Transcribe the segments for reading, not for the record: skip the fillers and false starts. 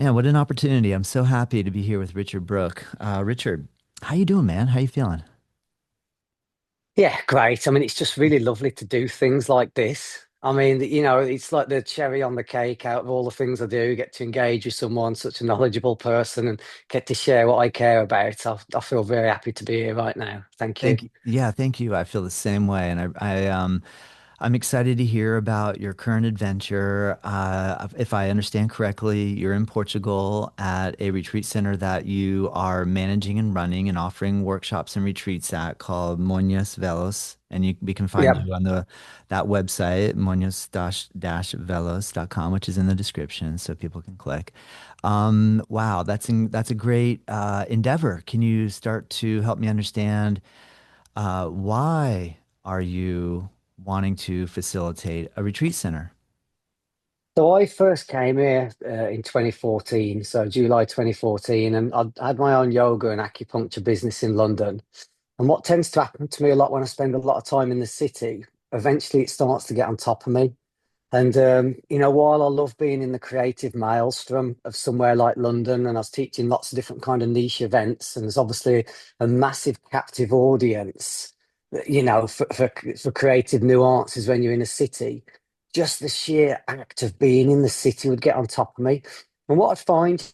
Man, what an opportunity. I'm so happy to be here with Richard Brook. Richard, how you doing, man? How you feeling? Yeah, great. I mean, it's just really lovely to do things like this. I mean, it's like the cherry on the cake out of all the things I do, get to engage with someone, such a knowledgeable person, and get to share what I care about. I feel very happy to be here right now. Thank you. Thank you. Yeah, thank you. I feel the same way. And I'm excited to hear about your current adventure. If I understand correctly, you're in Portugal at a retreat center that you are managing and running and offering workshops and retreats at called Moinhos Velhos. And we can find Yeah. you on the that website, moinhos-velos.com, which is in the description, so people can click. Wow, that's a great endeavor. Can you start to help me understand why are you wanting to facilitate a retreat center? So I first came here in 2014, so July 2014, and I had my own yoga and acupuncture business in London. And what tends to happen to me a lot when I spend a lot of time in the city, eventually it starts to get on top of me. And while I love being in the creative maelstrom of somewhere like London, and I was teaching lots of different kind of niche events, and there's obviously a massive captive audience, for creative nuances when you're in a city. Just the sheer act of being in the city would get on top of me. And what I find,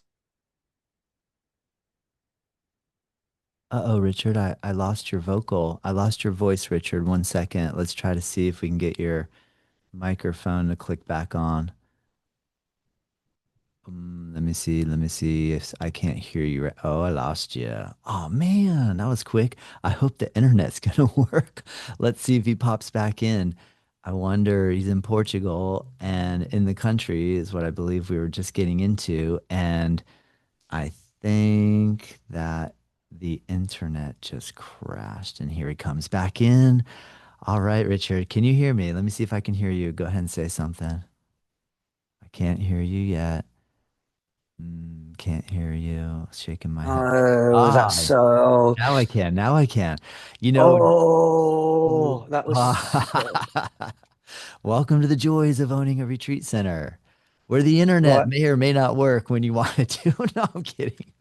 Uh-oh, Richard, I lost your vocal. I lost your voice, Richard. One second. Let's try to see if we can get your microphone to click back on. Let me see. Let me see if I can't hear you. Oh, I lost you. Oh man, that was quick. I hope the internet's gonna work. Let's see if he pops back in. I wonder, he's in Portugal and in the country is what I believe we were just getting into. And I think that the internet just crashed and here he comes back in. All right, Richard, can you hear me? Let me see if I can hear you. Go ahead and say something. I can't hear you yet. Can't hear you. Shaking my head. oh, Ah, that's so, now I can. Now I can. You know, oh, that was so, welcome to the joys of owning a retreat center, where the internet right. may or may not work when you want it to. No, I'm kidding.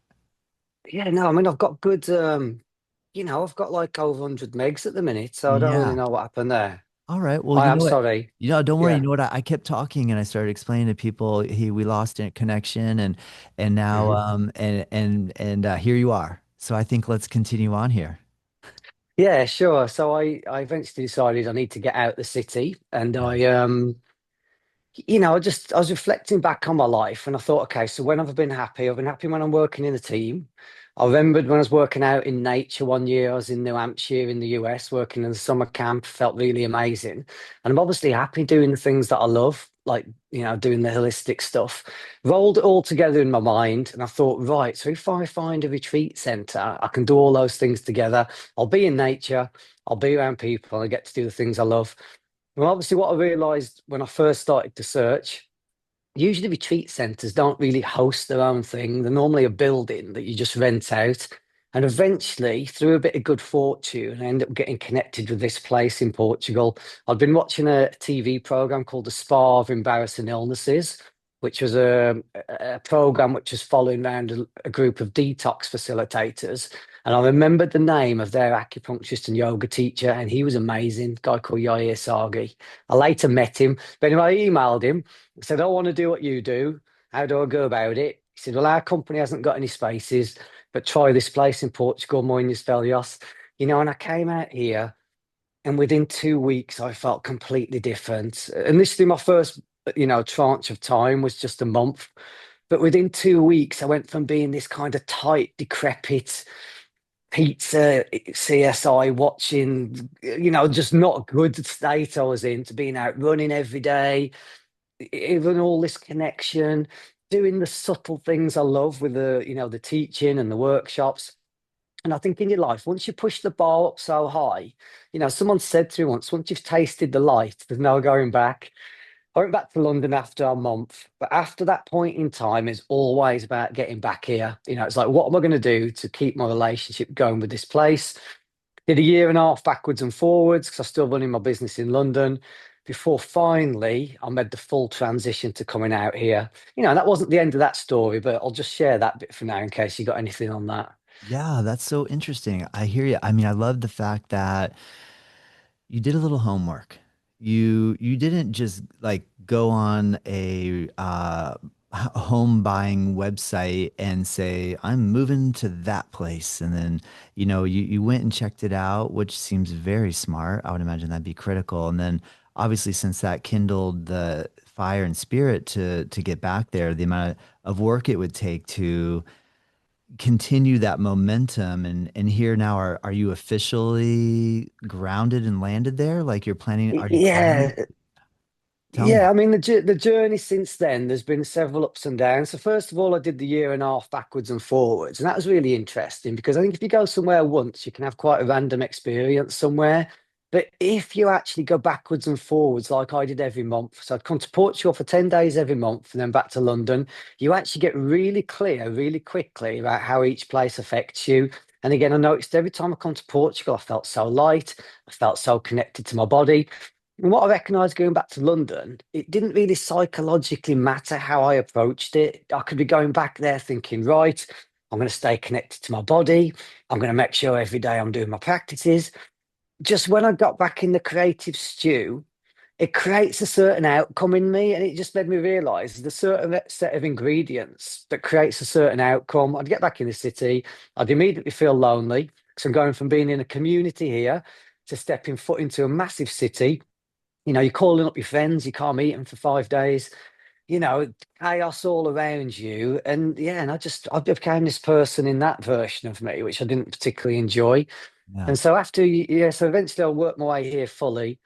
Yeah, no, I mean, I've got good, I've got like over 100 megs at the minute, so I don't really Yeah. know what happened there. All right. Well, I you am know what? sorry. Don't worry. You Yeah. know what? I kept talking and I started explaining to people we lost a connection and now Mhm. here you are. So I think let's continue on here. Yeah, sure. So I eventually decided I need to get out the city, and Yeah. I was reflecting back on my life, and I thought, okay, so when have I been happy? I've been happy when I'm working in a team. I remembered when I was working out in nature one year, I was in New Hampshire in the US working in the summer camp, felt really amazing. And I'm obviously happy doing the things that I love, like, doing the holistic stuff. Rolled it all together in my mind, and I thought, right, so if I find a retreat center, I can do all those things together. I'll be in nature, I'll be around people, and I get to do the things I love. Well, obviously, what I realized when I first started to search, usually retreat centers don't really host their own thing. They're normally a building that you just rent out. And eventually, through a bit of good fortune, I ended up getting connected with this place in Portugal. I'd been watching a TV program called The Spa of Embarrassing Illnesses, which was a program which was following around a group of detox facilitators. And I remembered the name of their acupuncturist and yoga teacher, and he was amazing, a guy called Yair Sagi. I later met him, but anyway, I emailed him. I said, I want to do what you do. How do I go about it? He said, well, our company hasn't got any spaces, but try this place in Portugal, Moinhos Velhos. And I came out here and within 2 weeks, I felt completely different. Initially, my first, tranche of time was just a month. But within 2 weeks, I went from being this kind of tight, decrepit pizza CSI watching, just not a good state I was in to being out running every day, even all this connection, doing the subtle things I love with the teaching and the workshops. And I think in your life, once you push the bar up so high, someone said to me once you've tasted the light, there's no going back. I went back to London after a month, but after that point in time, it's always about getting back here. It's like, what am I going to do to keep my relationship going with this place? Did a year and a half backwards and forwards because I'm still running my business in London. before finally I made the full transition to coming out here. That wasn't the end of that story, but I'll just share that bit for now in case you got anything on that. Yeah, that's so interesting. I hear you. I mean, I love the fact that you did a little homework. You didn't just like go on a home buying website and say, I'm moving to that place. And then, you went and checked it out, which seems very smart. I would imagine that'd be critical. And then obviously since that kindled the fire and spirit to get back there, the amount of work it would take to continue that momentum and here now are you officially grounded and landed there? Like are you planning? Yeah, Tell me. yeah. I mean, the journey since then, there's been several ups and downs. So first of all, I did the year and a half backwards and forwards, and that was really interesting because I think if you go somewhere once, you can have quite a random experience somewhere. But if you actually go backwards and forwards, like I did every month, so I'd come to Portugal for 10 days every month and then back to London, you actually get really clear really quickly about how each place affects you. And again, I noticed every time I come to Portugal, I felt so light, I felt so connected to my body. And what I recognised going back to London, it didn't really psychologically matter how I approached it. I could be going back there thinking, right, I'm going to stay connected to my body. I'm going to make sure every day I'm doing my practices. Just when I got back in the creative stew, it creates a certain outcome in me. And it just made me realise there's a certain set of ingredients that creates a certain outcome. I'd get back in the city, I'd immediately feel lonely. So I'm going from being in a community here to stepping foot into a massive city. You're calling up your friends, you can't meet them for 5 days, chaos all around you. And yeah, and I became this person in that version of me, which I didn't particularly enjoy. Yeah. And so so eventually I worked my way here fully.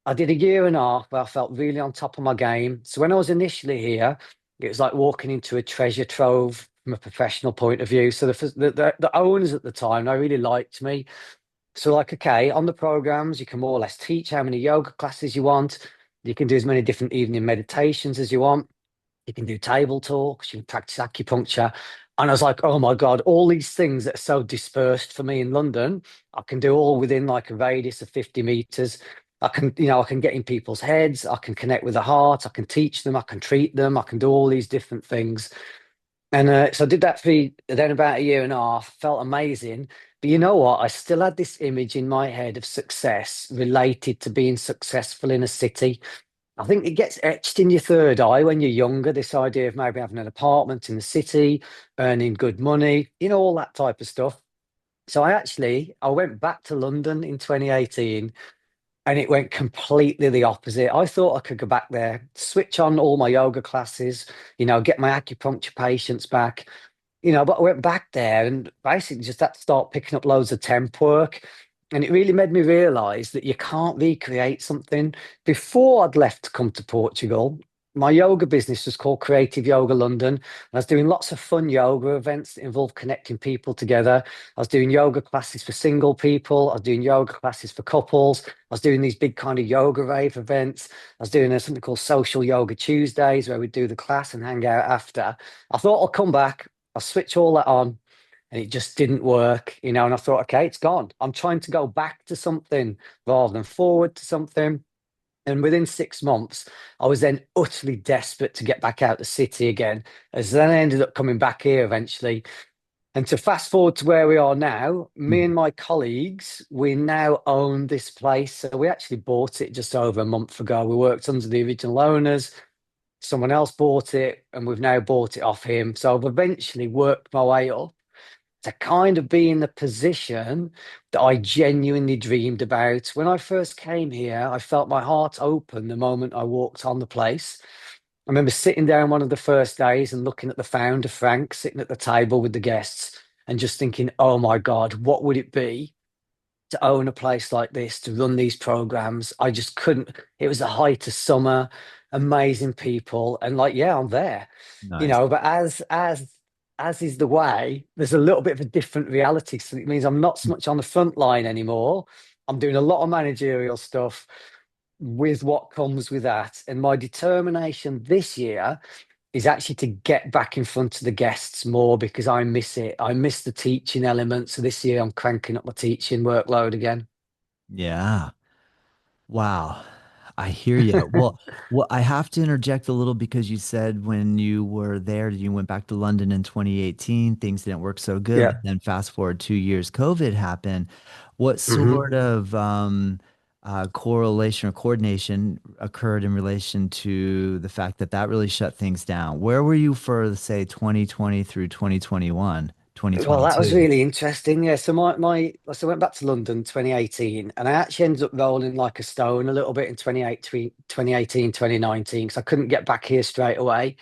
I did a year and a half where I felt really on top of my game. So when I was initially here, it was like walking into a treasure trove from a professional point of view. So the owners at the time, they really liked me. So, like, okay, on the programs, you can more or less teach how many yoga classes you want. You can do as many different evening meditations as you want. You can do table talks, you can practice acupuncture. And I was like, oh my God, all these things that are so dispersed for me in London, I can do all within like a radius of 50 meters. I can get in people's heads, I can connect with the heart, I can teach them, I can treat them, I can do all these different things. And so I did that for then about a year and a half, felt amazing. But you know what? I still had this image in my head of success related to being successful in a city. I think it gets etched in your third eye when you're younger, this idea of maybe having an apartment in the city, earning good money, all that type of stuff. So I went back to London in 2018 and it went completely the opposite. I thought I could go back there, switch on all my yoga classes, get my acupuncture patients back, but I went back there and basically just had to start picking up loads of temp work. And it really made me realize that you can't recreate something. Before I'd left to come to Portugal, my yoga business was called Creative Yoga London. And I was doing lots of fun yoga events that involved connecting people together. I was doing yoga classes for single people. I was doing yoga classes for couples. I was doing these big kind of yoga rave events. I was doing something called Social Yoga Tuesdays where we'd do the class and hang out after. I thought I'll come back. I'll switch all that on and it just didn't work, and I thought, okay, it's gone. I'm trying to go back to something rather than forward to something. And within 6 months, I was then utterly desperate to get back out the city again. As then I ended up coming back here eventually. And to fast forward to where we are now, me Mhm. and my colleagues, we now own this place. So we actually bought it just over a month ago. We worked under the original owners. Someone else bought it, and we've now bought it off him. So I've eventually worked my way up to kind of be in the position that I genuinely dreamed about. When I first came here, I felt my heart open the moment I walked on the place. I remember sitting down one of the first days and looking at the founder, Frank, sitting at the table with the guests and just thinking, oh my God, what would it be to own a place like this, to run these programs? I just couldn't. It was the height of summer, amazing people, and like, yeah, I'm there, Nice. But as is the way, there's a little bit of a different reality. So it means I'm not so much on the front line anymore. I'm doing a lot of managerial stuff with what comes with that. And my determination this year is actually to get back in front of the guests more because I miss it. I miss the teaching element. So this year I'm cranking up my teaching workload again. Yeah. Wow. I hear you. Well, I have to interject a little because you said when you were there, you went back to London in 2018, things didn't work so good, but Yeah. then fast forward 2 years, COVID happened. What hmm sort of correlation or coordination occurred in relation to the fact that that really shut things down? Where were you for, say, 2020 through 2021, Well, that was 2022? really interesting. Yeah. So so I went back to London 2018 and I actually ended up rolling like a stone a little bit in 2018, 2019 because I couldn't get back here straight away.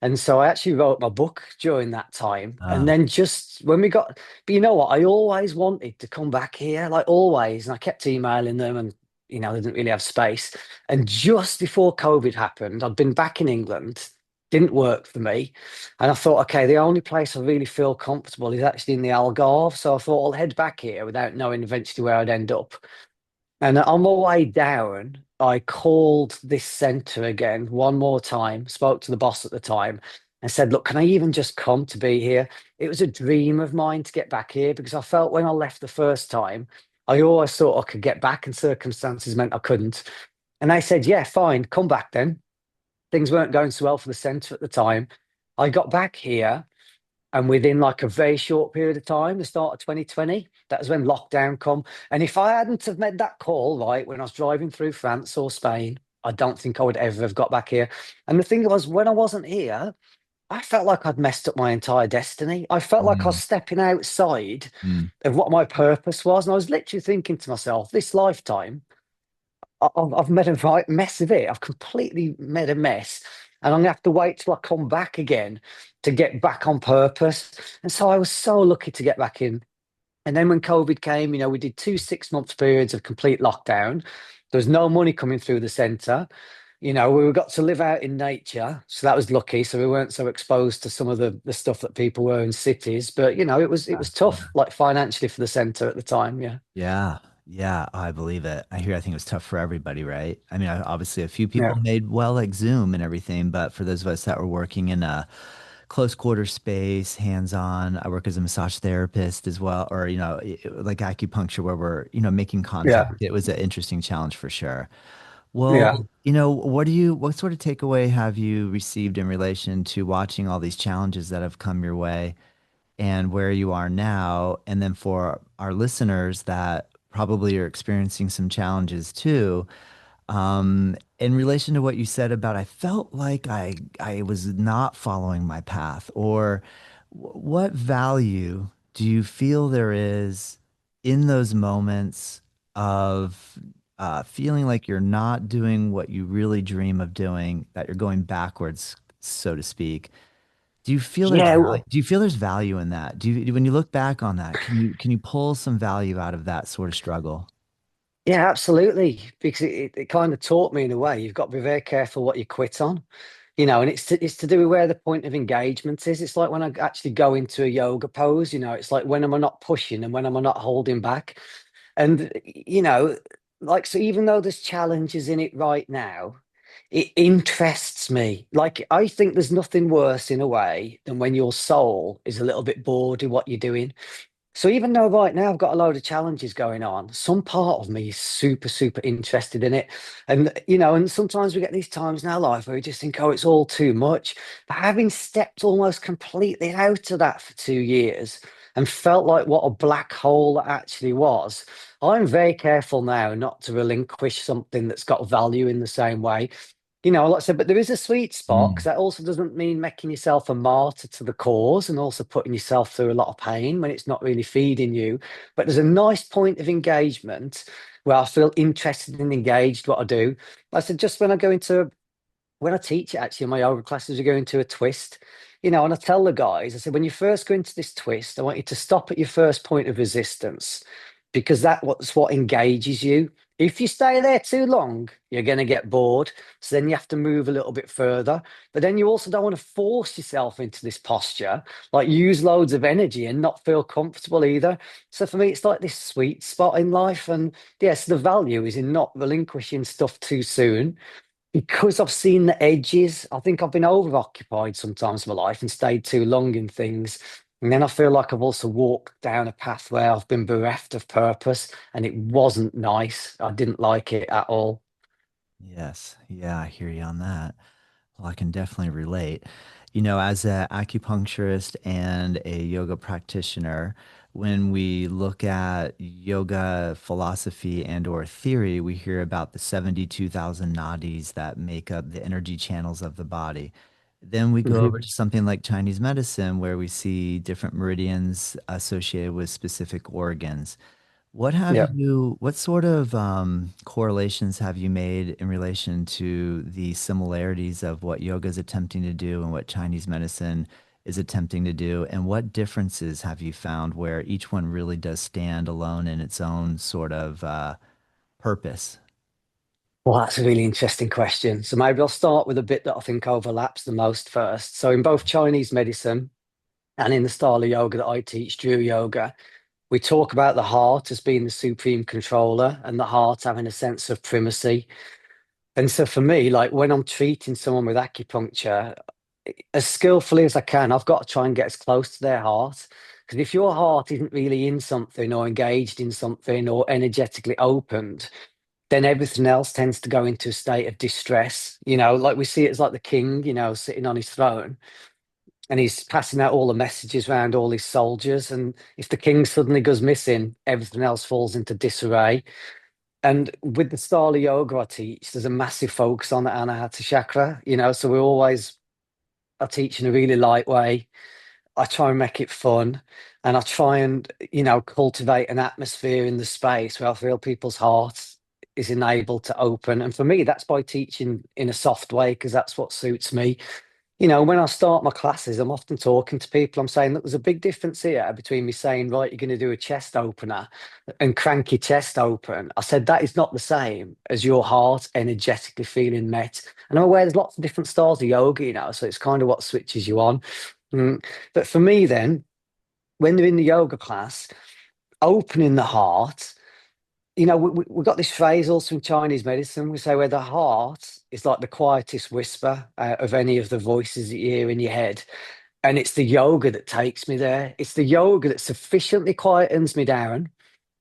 And so I actually wrote my book during that time. And Uh, then just when we got, but you know what? I always wanted to come back here, like always. And I kept emailing them and, they didn't really have space. And just before COVID happened, I'd been back in England, didn't work for me. And I thought, okay, the only place I really feel comfortable is actually in the Algarve. So I thought I'll head back here without knowing eventually where I'd end up. And on my way down, I called this centre again one more time, spoke to the boss at the time, and said, look, can I even just come to be here? It was a dream of mine to get back here because I felt when I left the first time, I always thought I could get back, and circumstances meant I couldn't. And they said, yeah, fine, come back then. Things weren't going so well for the centre at the time. I got back here. And within like a very short period of time, the start of 2020, that was when lockdown come. And if I hadn't have made that call, right, when I was driving through France or Spain, I don't think I would ever have got back here. And the thing was, when I wasn't here, I felt like I'd messed up my entire destiny. I felt like I was mm, stepping outside mm, of what my purpose was. And I was literally thinking to myself, this lifetime, I've made a right mess of it. I've completely made a mess. And I'm gonna have to wait till I come back again to get back on purpose. And so I was so lucky to get back in. And then when COVID came, we did 2 6 month periods of complete lockdown. There was no money coming through the centre. We got to live out in nature. So that was lucky. So we weren't so exposed to some of the stuff that people were in cities. But it was yeah. tough, like financially for the centre at the time. Yeah. Yeah, yeah, I believe it. I think it was tough for everybody, right? I mean, obviously a few people Yeah. made well, like Zoom and everything, but for those of us that were working in a close quarter space, hands-on, I work as a massage therapist as well, or like acupuncture where we're, making contact. Yeah. It was an interesting challenge for sure. Yeah. Well, what sort of takeaway have you received in relation to watching all these challenges that have come your way? And where you are now. And then for our listeners that probably are experiencing some challenges too, in relation to what you said about I felt like I was not following my path, or what value do you feel there is in those moments of feeling like you're not doing what you really dream of doing, that you're going backwards, so to speak? Yeah. Do you feel there's value in that? When you look back on that, can you pull some value out of that sort of struggle? Yeah, absolutely. Because it kind of taught me in a way, you've got to be very careful what you quit on, and it's to do with where the point of engagement is. It's like when I actually go into a yoga pose, it's like when am I not pushing and when am I not holding back? And, like, so even though there's challenges in it right now, it interests me. Like, I think there's nothing worse in a way than when your soul is a little bit bored with what you're doing. So even though right now I've got a load of challenges going on, some part of me is super, super interested in it. And sometimes we get these times in our life where we just think, oh, it's all too much. But having stepped almost completely out of that for 2 years and felt like what a black hole that actually was, I'm very careful now not to relinquish something that's got value in the same way. Like I said, but there is a sweet spot because Mm, that also doesn't mean making yourself a martyr to the cause and also putting yourself through a lot of pain when it's not really feeding you. But there's a nice point of engagement where I feel interested and engaged what I do. Like I said, just when I teach it actually in my yoga classes, we go into a twist, and I tell the guys, I said, when you first go into this twist, I want you to stop at your first point of resistance because that's what engages you. If you stay there too long, you're going to get bored. So then you have to move a little bit further. But then you also don't want to force yourself into this posture, like use loads of energy and not feel comfortable either. So for me, it's like this sweet spot in life. And yes, the value is in not relinquishing stuff too soon because I've seen the edges. I think I've been overoccupied sometimes in my life and stayed too long in things. And then I feel like I've also walked down a path where I've been bereft of purpose and it wasn't nice. I didn't like it at all. Yes. Yeah, I hear you on that. Well, I can definitely relate. You know, as an acupuncturist and a yoga practitioner, when we look at yoga philosophy and or theory, we hear about the 72,000 nadis that make up the energy channels of the body. Then we go over Hmm. to something like Chinese medicine, where we see different meridians associated with specific organs. Yeah. What sort of correlations have you made in relation to the similarities of what yoga is attempting to do and what Chinese medicine is attempting to do? And what differences have you found where each one really does stand alone in its own sort of purpose? Well, that's a really interesting question. So maybe I'll start with a bit that I think overlaps the most first. So in both Chinese medicine and in the style of yoga that I teach, Drew Yoga, we talk about the heart as being the supreme controller and the heart having a sense of primacy. And so for me, like when I'm treating someone with acupuncture, as skillfully as I can, I've got to try and get as close to their heart. Because if your heart isn't really in something or engaged in something or energetically opened, then everything else tends to go into a state of distress. Like we see it as like the king, sitting on his throne and he's passing out all the messages around all his soldiers. And if the king suddenly goes missing, everything else falls into disarray. And with the style of yoga I teach, there's a massive focus on the Anahata chakra, so we always are teaching a really light way. I try and make it fun and I try and, cultivate an atmosphere in the space where I feel people's hearts is enabled to open. And for me, that's by teaching in a soft way, because that's what suits me. When I start my classes, I'm often talking to people. I'm saying, look, there's a big difference here between me saying, right, you're going to do a chest opener and crank your chest open. I said, that is not the same as your heart energetically feeling met. And I'm aware there's lots of different styles of yoga, so it's kind of what switches you on. Mm. But for me, then, when they're in the yoga class, opening the heart, we got this phrase also in Chinese medicine. We say where the heart is like the quietest whisper of any of the voices that you hear in your head. And it's the yoga that takes me there. It's the yoga that sufficiently quietens me down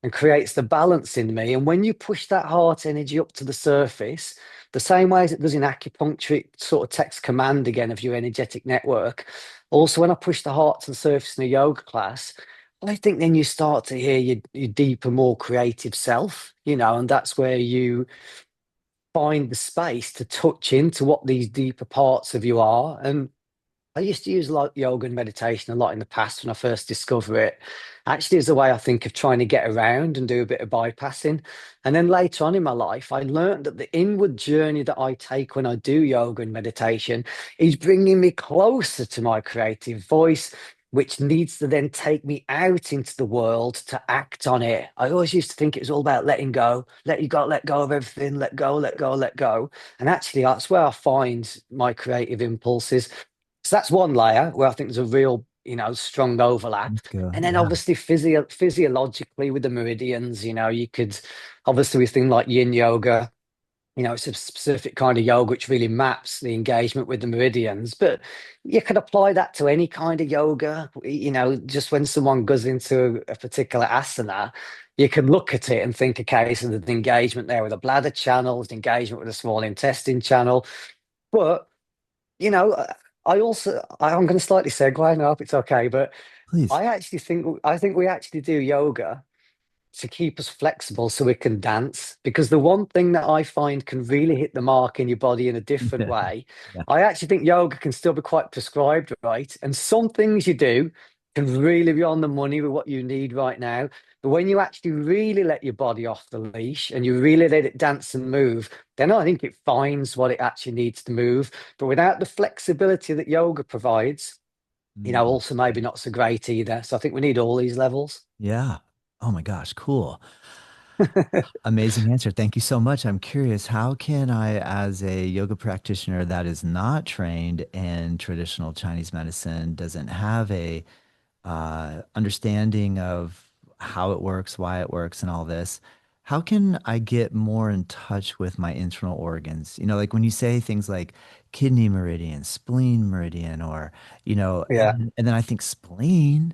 and creates the balance in me. And when you push that heart energy up to the surface, the same way as it does in acupuncture, it sort of takes command again of your energetic network. Also, when I push the heart to the surface in a yoga class, I think then you start to hear your deeper, more creative self, and that's where you find the space to touch into what these deeper parts of you are. And I used to use like yoga and meditation a lot in the past when I first discovered it. Actually, as a way I think of trying to get around and do a bit of bypassing. And then later on in my life, I learned that the inward journey that I take when I do yoga and meditation is bringing me closer to my creative voice, which needs to then take me out into the world to act on it. I always used to think it was all about letting go, let go of everything, let go, let go, let go. And actually, that's where I find my creative impulses. So that's one layer where I think there's a real, strong overlap. Let's go. And then Yeah. obviously physiologically with the meridians, you could obviously with things like yin yoga, it's a specific kind of yoga which really maps the engagement with the meridians. But you could apply that to any kind of yoga. Just when someone goes into a particular asana, you can look at it and think, okay, so there's an engagement there with the bladder channel, there's engagement with the small intestine channel. But you know, I'm going to slightly segue. I hope it's okay, but Please. I think we actually do yoga to keep us flexible so we can dance. Because the one thing that I find can really hit the mark in your body in a different way, Yeah. I actually think yoga can still be quite prescribed, right? And some things you do can really be on the money with what you need right now. But when you actually really let your body off the leash and you really let it dance and move, then I think it finds what it actually needs to move. But without the flexibility that yoga provides, Mm. also maybe not so great either. So I think we need all these levels. Yeah. Oh my gosh, cool. Amazing answer. Thank you so much. I'm curious, how can I, as a yoga practitioner that is not trained in traditional Chinese medicine, doesn't have a understanding of how it works, why it works, and all this, how can I get more in touch with my internal organs? You know, like when you say things like kidney meridian, spleen meridian, or, Yeah, and then I think spleen.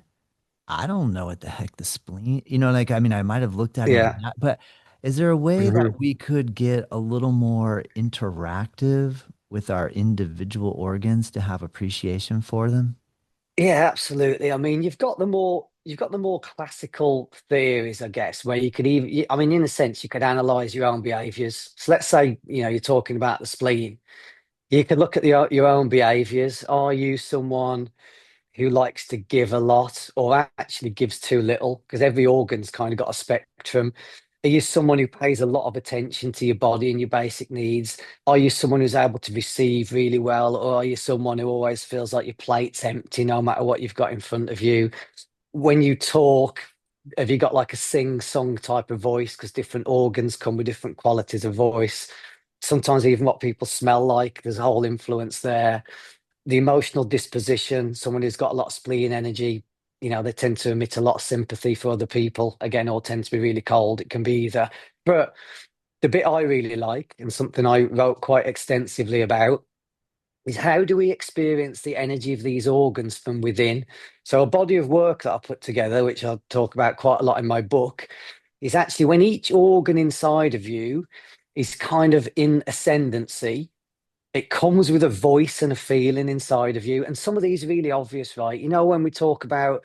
I don't know what the heck the spleen, like, I mean, I might have looked at it as yeah, that, but Is there a way that Mhm. we could get a little more interactive with our individual organs to have appreciation for them? Yeah, absolutely. I mean, you've got the more classical theories, I guess, where you could even, I mean, in a sense, you could analyze your own behaviors. So let's say, you're talking about the spleen. You could look at your own behaviors. Are you someone who likes to give a lot or actually gives too little? Because every organ's kind of got a spectrum. Are you someone who pays a lot of attention to your body and your basic needs? Are you someone who's able to receive really well? Or are you someone who always feels like your plate's empty no matter what you've got in front of you? When you talk, have you got like a sing-song type of voice? Because different organs come with different qualities of voice. Sometimes even what people smell like, there's a whole influence there. The emotional disposition, someone who's got a lot of spleen energy, they tend to emit a lot of sympathy for other people, again, or tend to be really cold. It can be either. But the bit I really like, and something I wrote quite extensively about, is how do we experience the energy of these organs from within? So, a body of work that I put together, which I'll talk about quite a lot in my book, is actually when each organ inside of you is kind of in ascendancy, it comes with a voice and a feeling inside of you. And some of these are really obvious, right? When we talk about,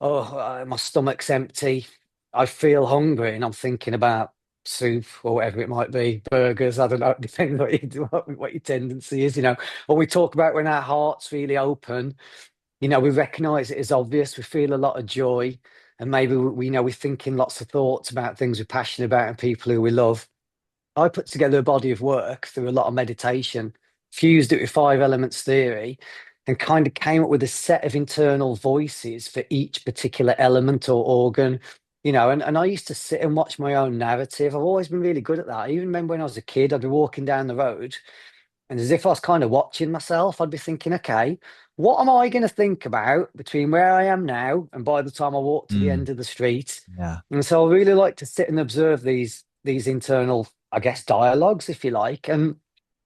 oh, my stomach's empty, I feel hungry, and I'm thinking about soup or whatever it might be, burgers, I don't know, depending what your tendency is. Or we talk about when our heart's really open, we recognize it as obvious, we feel a lot of joy, and maybe we're thinking lots of thoughts about things we're passionate about and people who we love. I put together a body of work through a lot of meditation, fused it with five elements theory, and kind of came up with a set of internal voices for each particular element or organ. And I used to sit and watch my own narrative. I've always been really good at that. I even remember when I was a kid, I'd be walking down the road, and as if I was kind of watching myself, I'd be thinking, okay, what am I going to think about between where I am now and by the time I walk to the Mm, end of the street? yeah. And so I really like to sit and observe these internal, I guess, dialogues, if you like. And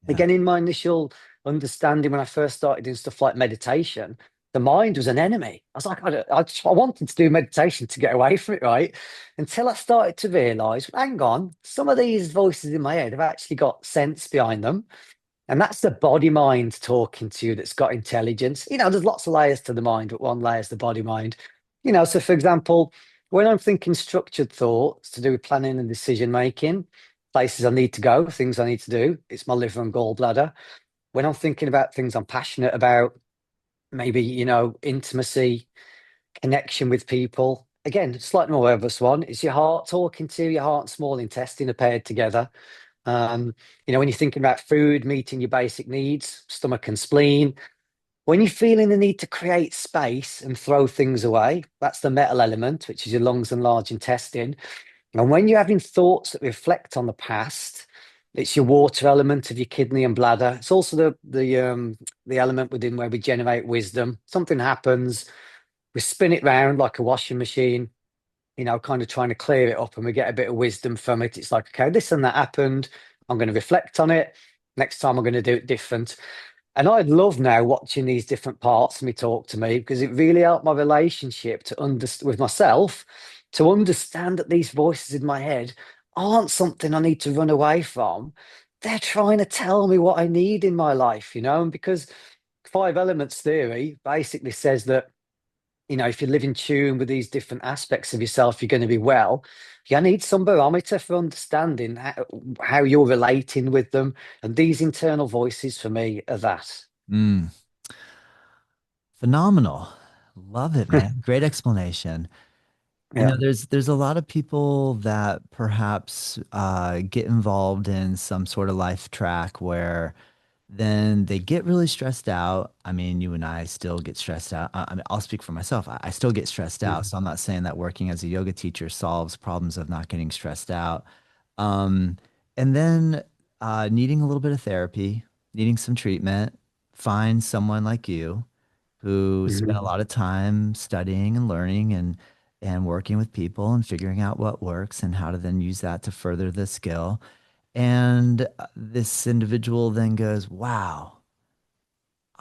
Yeah. again, in my initial understanding, when I first started doing stuff like meditation, the mind was an enemy. I was like, I wanted to do meditation to get away from it, right? Until I started to realize, hang on, some of these voices in my head have actually got sense behind them. And that's the body mind talking to you that's got intelligence. There's lots of layers to the mind, but one layer is the body mind. So for example, when I'm thinking structured thoughts to do with planning and decision making, places I need to go, things I need to do, it's my liver and gallbladder. When I'm thinking about things I'm passionate about, maybe, intimacy, connection with people. Again, slightly more obvious one. It's your heart talking to you, your heart and small intestine are paired together. Um, when you're thinking about food, meeting your basic needs, stomach and spleen, when you're feeling the need to create space and throw things away, that's the metal element, which is your lungs and large intestine. And when you're having thoughts that reflect on the past, it's your water element of your kidney and bladder. It's also the element within where we generate wisdom. Something happens, we spin it round like a washing machine, kind of trying to clear it up and we get a bit of wisdom from it. It's like, okay, this and that happened. I'm going to reflect on it. Next time I'm going to do it different. And I love now watching these different parts of me talk to me because it really helped my relationship to understand with myself, to understand that these voices in my head aren't something I need to run away from. They're trying to tell me what I need in my life, and because five elements theory basically says that if you live in tune with these different aspects of yourself, you're going to be well. You need some barometer for understanding how you're relating with them. And these internal voices for me are that. Mm, phenomenal. Love it, man. Great explanation. Yeah. There's a lot of people that perhaps get involved in some sort of life track where then they get really stressed out. I mean, you and I still get stressed out. I mean, I'll speak for myself. I still get stressed out. Mhm. So I'm not saying that working as a yoga teacher solves problems of not getting stressed out. Um, and then needing a little bit of therapy, needing some treatment, find someone like you who spent a Mhm. lot of time studying and learning and working with people and figuring out what works and how to then use that to further the skill. And this individual then goes, wow,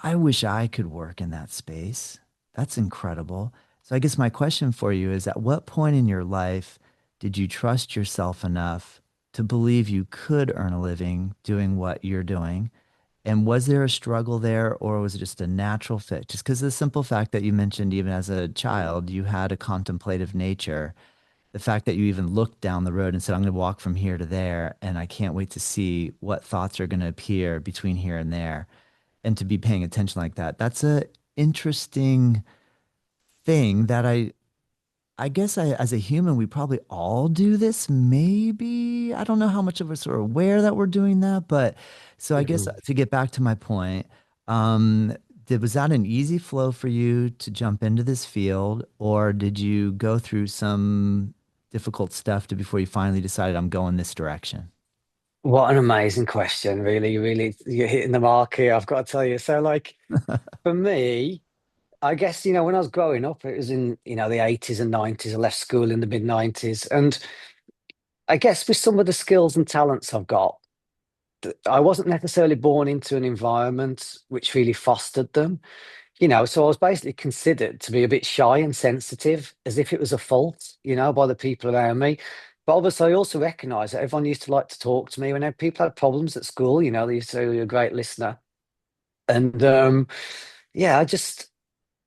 I wish I could work in that space. That's incredible. So I guess my question for you is at what point in your life did you trust yourself enough to believe you could earn a living doing what you're doing? And was there a struggle there, or was it just a natural fit? Just because the simple fact that you mentioned, even as a child, you had a contemplative nature, the fact that you even looked down the road and said, I'm going to walk from here to there, and I can't wait to see what thoughts are going to appear between here and there, and to be paying attention like that. That's a interesting thing that I guess as a human, we probably all do this. Maybe I don't know how much of us are aware that we're doing that, but so I guess Mhm. to get back to my point, um, was that an easy flow for you to jump into this field, or did you go through some difficult stuff before you finally decided I'm going this direction? What an amazing question. Really, really, you're hitting the mark here, I've got to tell you. So, like, for me, I guess, when I was growing up, it was in, the 80s and 90s. I left school in the mid 90s. And I guess with some of the skills and talents I've got, I wasn't necessarily born into an environment which really fostered them. So I was basically considered to be a bit shy and sensitive, as if it was a fault, by the people around me. But obviously, I also recognize that everyone used to like to talk to me when people had problems at school. They used to say, "You're a great listener." And yeah,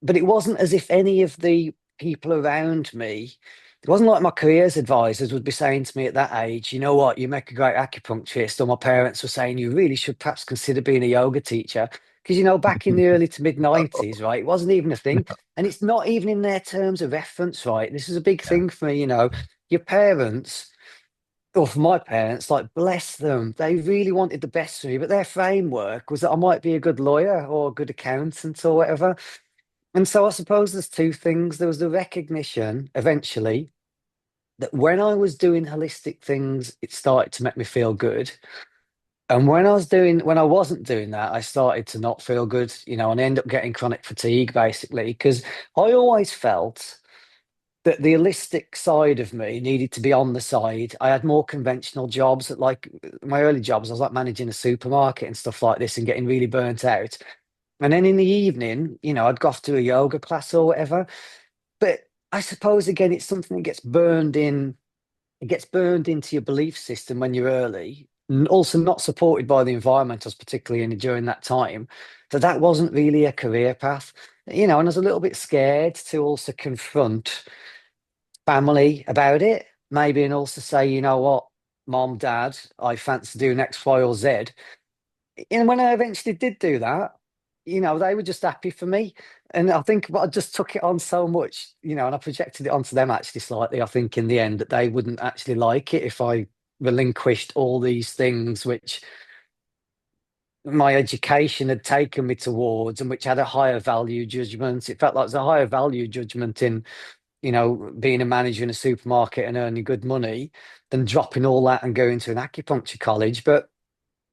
but it wasn't as if any of the people around me, it wasn't like my careers advisors would be saying to me at that age, you know what, you make a great acupuncturist, or my parents were saying you really should perhaps consider being a yoga teacher. Because, back in the early to mid 90s, right, it wasn't even a thing. And it's not even in their terms of reference, right? This is a big Yeah. thing for me, your parents, or for my parents, like bless them, they really wanted the best for me, but their framework was that I might be a good lawyer or a good accountant or whatever. And so I suppose there's two things. There was the recognition eventually that when I was doing holistic things, it started to make me feel good. And when I wasn't doing that, I started to not feel good, and I end up getting chronic fatigue basically, because I always felt that the holistic side of me needed to be on the side. I had more conventional jobs, like my early jobs, I was like managing a supermarket and stuff like this and getting really burnt out. And then in the evening, I'd go off to a yoga class or whatever. But I suppose again, it's something that gets burned in. It gets burned into your belief system when you're early, and also not supported by the environment I was particularly in during that time. That wasn't really a career path, and I was a little bit scared to also confront family about it, maybe, and also say, you know what, mom, dad, I fancy doing X, Y, or Z. And when I eventually did do that, they were just happy for me. And I think, but I just took it on so much, and I projected it onto them actually slightly. I think in the end that they wouldn't actually like it if I relinquished all these things which my education had taken me towards and which had a higher value judgment. It felt like there's a higher value judgment in, being a manager in a supermarket and earning good money than dropping all that and going to an acupuncture college. But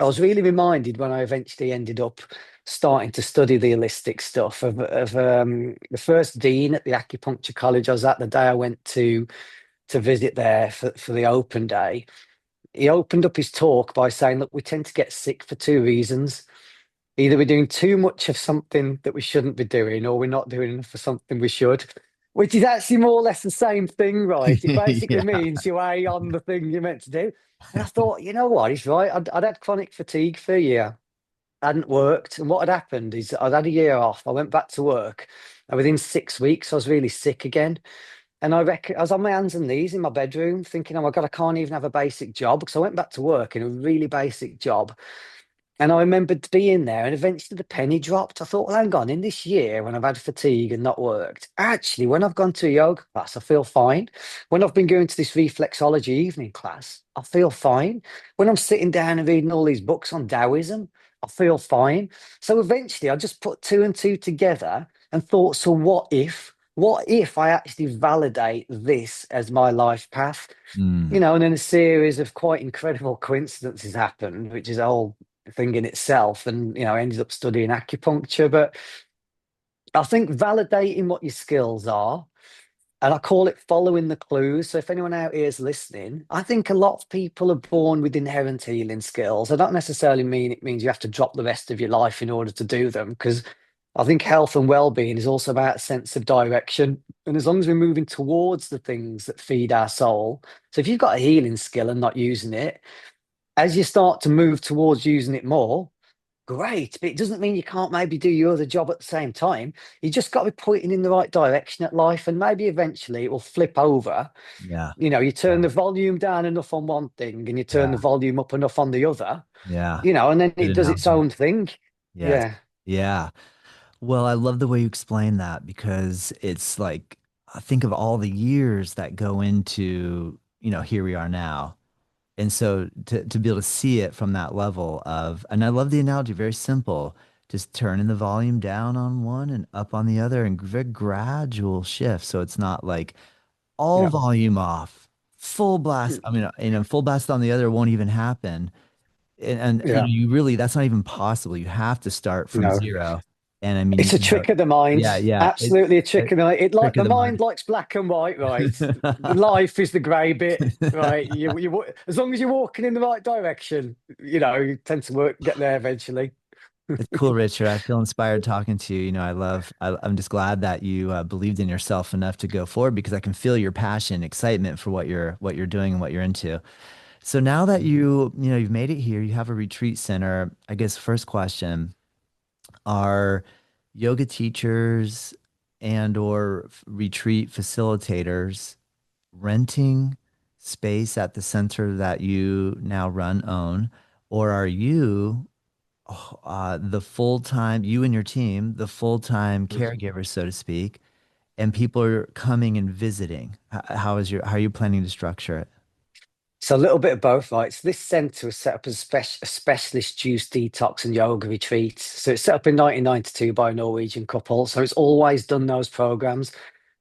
I was really reminded when I eventually ended up starting to study the holistic stuff of the first dean at the acupuncture college I was at the day I went to visit there for the open day. He opened up his talk by saying, look, we tend to get sick for two reasons. Either we're doing too much of something that we shouldn't be doing, or we're not doing enough for something we should, which is actually more or less the same thing, right? It basically Yeah. means you're A on the thing you're meant to do. And I thought, you know what, he's right. I'd had chronic fatigue for a year, hadn't worked. And what had happened is I'd had a year off. I went back to work. And within 6 weeks, I was really sick again. And I was on my hands and knees in my bedroom thinking, oh my God, I can't even have a basic job. Because I went back to work in a really basic job. And I remembered being there, and eventually the penny dropped. I thought, well, hang on, in this year when I've had fatigue and not worked, actually, when I've gone to a yoga class, I feel fine. When I've been going to this reflexology evening class, I feel fine. When I'm sitting down and reading all these books on Taoism, I feel fine. So eventually I just put two and two together and thought, so what if? What if I actually validate this as my life path? Mm. And then a series of quite incredible coincidences happened, which is a whole thing in itself. And, I ended up studying acupuncture. But I think validating what your skills are, and I call it following the clues. So if anyone out here is listening, I think a lot of people are born with inherent healing skills. I don't necessarily mean it means you have to drop the rest of your life in order to do them, because I think health and well-being is also about a sense of direction. And as long as we're moving towards the things that feed our soul, so if you've got a healing skill and not using it, as you start to move towards using it more, great. But it doesn't mean you can't maybe do your other job at the same time. You just got to be pointing in the right direction at life, and maybe eventually it will flip over. Yeah. You turn Yeah. the volume down enough on one thing and you turn the Yeah. volume up enough on the other, Yeah. and then Good it does its analogy. own thing. Yes. Yeah. Yeah. Well, I love the way you explain that because it's like, I think of all the years that go into, here we are now. And so to be able to see it from that level of, and I love the analogy, very simple, just turning the volume down on one and up on the other and very gradual shift. So it's not like all Yeah. volume off, full blast. I mean, full blast on the other won't even happen. And Yeah. you really, that's not even possible. You have to start from No. zero. And I mean, It's a trick of the mind. yeah, yeah, it's Absolutely a a trick of the mind. It like trick of the the mind mind. likes black and white, right? Life is the grey bit, right? As long as you're walking in the right direction, you tend to get there eventually. It's cool, Richard. I feel inspired talking to you. I'm just glad that you believed in yourself enough to go forward because I can feel your passion, excitement for what you're doing and what you're into. So now that you've made it here, you have a retreat center. I guess first question, are yoga teachers and or retreat facilitators renting space at the center that you now own, or are you the full-time, you and your team, the full-time caregivers, so to speak, and people are coming and visiting? How are you planning to structure it? So a little bit of both, right? So this centre was set up as a specialist juice detox and yoga retreat. So it's set up in 1992 by a Norwegian couple. So it's always done those programs.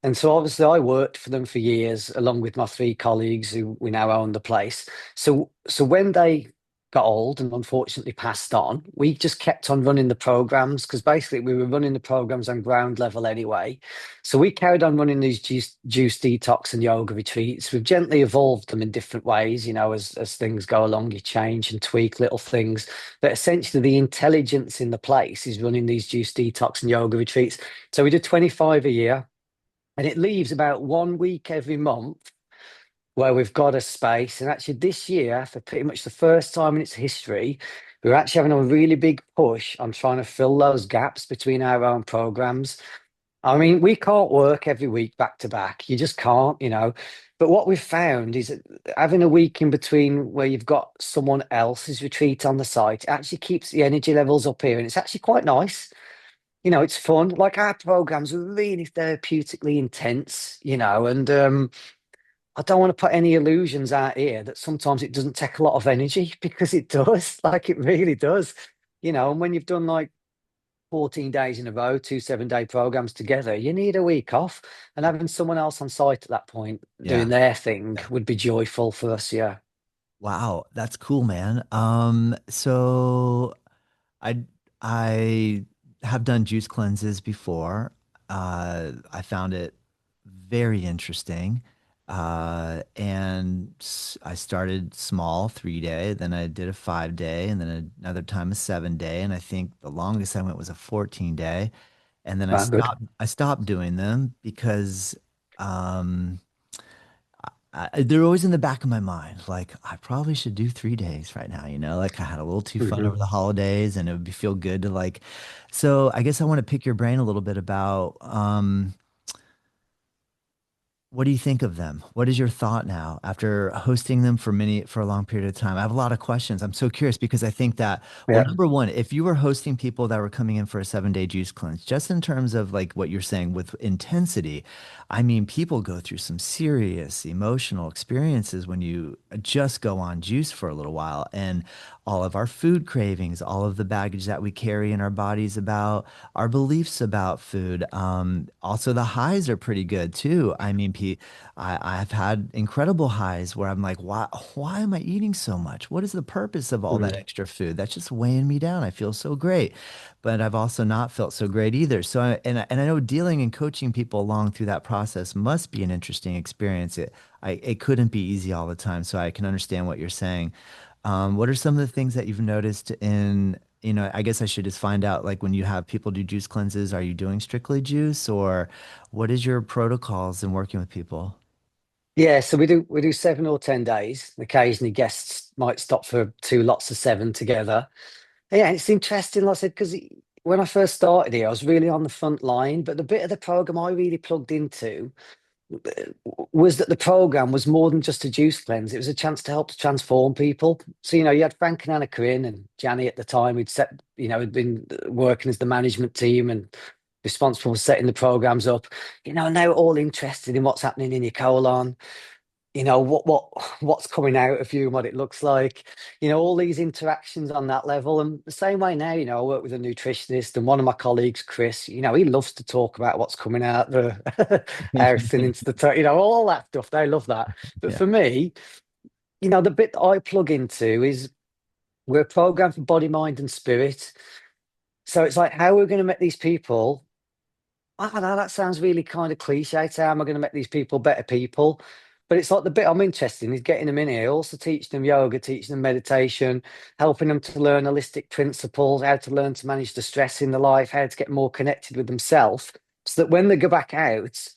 And so obviously I worked for them for years, along with my three colleagues who we now own the place. So when they got old and unfortunately passed on, we just kept on running the programs because basically we were running the programs on ground level anyway. So we carried on running these juice detox and yoga retreats. We've gently evolved them in different ways, as things go along, you change and tweak little things. But essentially, the intelligence in the place is running these juice detox and yoga retreats. So we do 25 a year, and it leaves about 1 week every month where we've got a space. And actually, this year, for pretty much the first time in its history, we're actually having a really big push on trying to fill those gaps between our own programs. I mean, we can't work every week back to back. You just can't. But what we've found is that having a week in between where you've got someone else's retreat on the site actually keeps the energy levels up here. And it's actually quite nice. It's fun. Like our programs are really therapeutically intense, and I don't want to put any illusions out here that sometimes it doesn't take a lot of energy because it does. Like it really does. And when you've done like 14 days in a row, two 7-day programs together, you need a week off. And having someone else on site at that point doing Yeah. their thing Yeah. would be joyful for us. Yeah. Wow, that's cool, man. So I I have done juice cleanses before. I found it very interesting. I started small, 3 day, then I did a 5 day, and then another time a 7 day, and I think the longest I went was a 14 day. And then I Good. stopped doing them because um they're always in the back of my mind. Like, I probably should do 3 days right now, like I had a little too fun over Mhm. the holidays and it would feel good to so I guess I want to pick your brain a little bit about, what do you think of them? What is your thought now after hosting them for a long period of time? I have a lot of questions. I'm so curious because I think that, well, Yeah. number one, if you were hosting people that were coming in for a 7 day juice cleanse, just in terms of like what you're saying with intensity, I mean, people go through some serious emotional experiences when you just go on juice for a little while, and all of our food cravings, all of the baggage that we carry in our bodies about our beliefs about food. Also, the highs are pretty good too. I mean, I've had incredible highs where I'm like, why am I eating so much? What is the purpose of all that Mhm. extra food? That's just weighing me down. I feel so great, but I've also not felt so great either. And I know dealing and coaching people along through that process must be an interesting experience. It couldn't be easy all the time, so I can understand what you're saying. What are some of the things that you've noticed I guess I should just find out, like, when you have people do juice cleanses, are you doing strictly juice, or what is your protocols in working with people? Yeah, so we do 7 or 10 days. Occasionally guests might stop for two lots of seven together. Yeah, it's interesting, like I said, because when I first started here, I was really on the front line, but the bit of the program I really plugged into was that the program was more than just a juice cleanse. It was a chance to help to transform people. So, you had Frank and Anna Corinne and Janny at the time, who'd set, had been working as the management team and responsible for setting the programs up, and they were all interested in what's happening in your colon, what's coming out of you and what it looks like, all these interactions on that level. And the same way now, I work with a nutritionist, and one of my colleagues, Chris, he loves to talk about what's coming out the out and into the all that stuff. They love that. But Yeah. for me, the bit that I plug into is we're a program for body, mind, and spirit. So it's like, how we're going to make these people, I don't know, that sounds really kind of cliche. How am I going to make these people better people? But it's like the bit I'm interested in is getting them in here, also teaching them yoga, teaching them meditation, helping them to learn holistic principles, how to learn to manage the stress in their life, how to get more connected with themselves, so that when they go back out,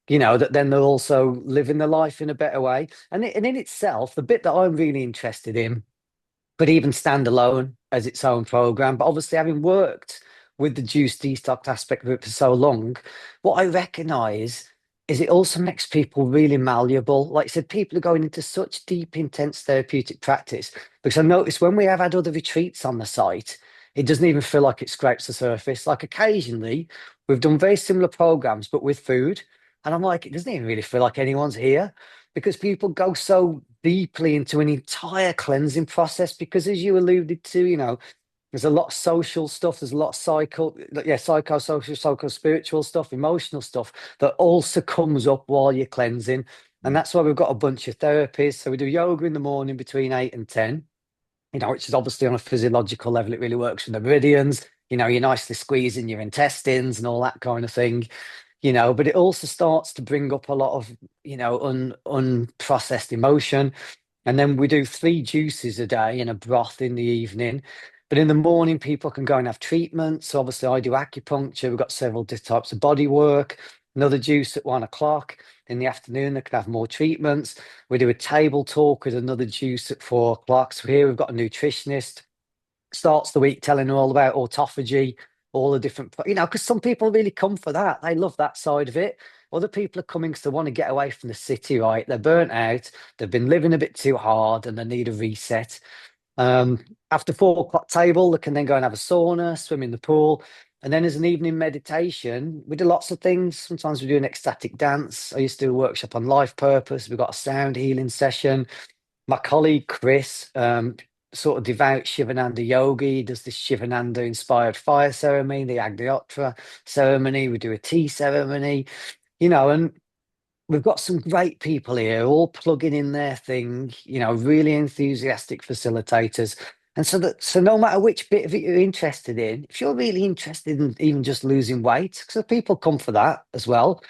that then they'll also living their life in a better way. And in itself, the bit that I'm really interested in could even stand alone as its own program. But obviously, having worked with the juice detox aspect of it for so long, what I recognize is it also makes people really malleable. Like I said, people are going into such deep, intense therapeutic practice. Because I noticed when we have had other retreats on the site, it doesn't even feel like it scrapes the surface. Like occasionally, we've done very similar programs, but with food. And I'm like, it doesn't even really feel like anyone's here because people go so deeply into an entire cleansing process. Because as you alluded to, there's a lot of social stuff, there's a lot of psychosocial, psycho-spiritual stuff, emotional stuff that also comes up while you're cleansing. And Mm. that's why we've got a bunch of therapies. So we do yoga in the morning between 8 and 10, which is obviously on a physiological level, it really works from the meridians. You're nicely squeezing your intestines and all that kind of thing, but it also starts to bring up a lot of, unprocessed emotion. And then we do three juices a day and a broth in the evening. But in the morning, people can go and have treatment. So obviously, I do acupuncture. We've got several different types of body work. Another juice at 1 o'clock. In the afternoon, they can have more treatments. We do a table talk with another juice at 4 o'clock. So here we've got a nutritionist, starts the week telling them all about autophagy, all the different, because some people really come for that. They love that side of it. Other people are coming because they want to get away from the city, right? They're burnt out. They've been living a bit too hard and they need a reset. Um, After 4 o'clock table, they can then go and have a sauna, swim in the pool. And then as an evening meditation, we do lots of things. Sometimes we do an ecstatic dance. I used to do a workshop on life purpose. We've got a sound healing session. My colleague Chris, sort of devout Shivananda yogi, does this Shivananda inspired fire ceremony, the Agdiotra ceremony. We do a tea ceremony, and we've got some great people here, all plugging in their thing, really enthusiastic facilitators. And so no matter which bit of it you're interested in, if you're really interested in even just losing weight, because people come for that as well.